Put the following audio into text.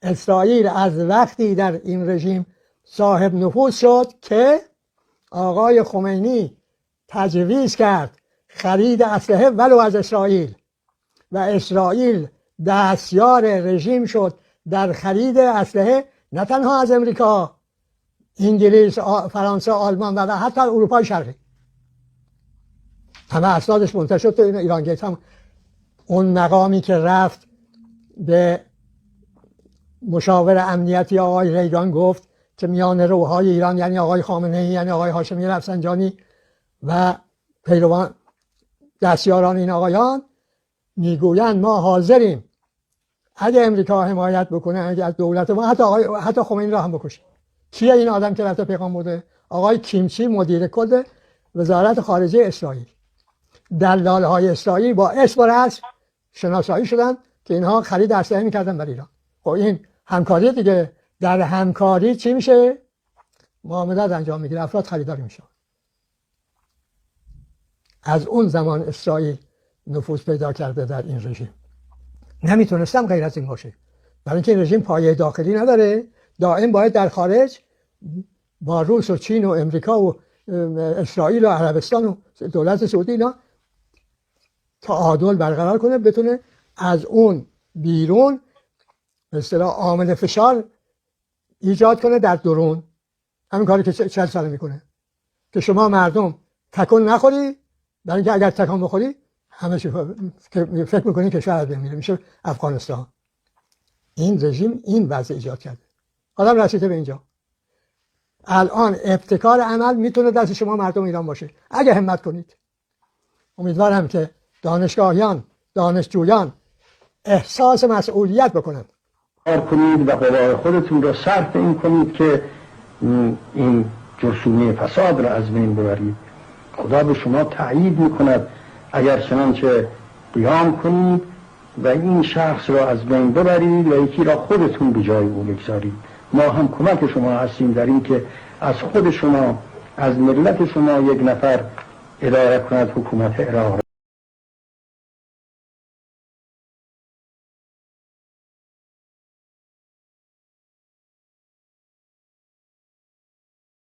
اسرائیل از وقتی در این رژیم صاحب نفوذ شد که آقای خمینی تجویز کرد خرید اسلحه ولو از اسرائیل و اسرائیل دستیار رژیم شد در خرید اسلحه نه تنها از امریکا، انگلیس، فرانسه، آلمان و حتی اروپای شرقی. همه اسنادش منتشر شد تو ایران گیت. هم اون مقامی که رفت به مشاور امنیتی آقای ریگان گفت که میان روحای ایران یعنی آقای خامنه‌ای، یعنی آقای هاشمی رفسنجانی و پیروان دستیاران این آقایان میگویند ما حاضریم اگه امریکا حمایت بکنه اگه از دولت ما حتی خمینی را هم بکشه. کیه این آدم که رفته پیغام برده؟ آقای کیمچی، مدیر کل وزارت خارجه اسرائیل. دلال‌های اسرائیل با اسم و رسم شناسایی شدن که اینها خرید اسلحه میکردن برای ایران. خب این همکاری دیگه. در همکاری چی میشه؟ معاملات انجام میگیره، افراد خریداری میشن. از اون زمان اسرائیل نفوذ پیدا کرده در این رژیم. نمیتونستم غیر از این باشه، برای اینکه این رژیم پایه داخلی نداره، دائم باید در خارج با روس و چین و امریکا و اسرائیل و عربستان و دولت سعودی اینا تعادل برقرار کنه، بتونه از اون بیرون به اصطلاح عامل فشار ایجاد کنه در درون. همین کاری که 40 ساله میکنه که شما مردم تکون نخوری، برای اینکه اگر تکون بخوری همه چی فکر میکنی کشور از بین میره، میشه افغانستان. این رژیم این وضع ایجاد کرده. حالا رسیده به اینجا. الان ابتکار عمل میتونه دست شما مردم ایران باشه اگه همت کنید. امیدوارم که دانشگاهیان، دانشجویان احساس مسئولیت بکنند. کار کنید و قوای خودتون را صرف این کنید که این جرثومه فساد را از بین ببرید. خدا به شما تأیید میکند اگر چنانچه قیام کنید و این شخص را از بین ببرید و یکی را خودتون به جای او بگذارید. ما هم کمک شما هستیم در این که از خود شما، از ملت شما یک نفر اداره کند حکومت عراق.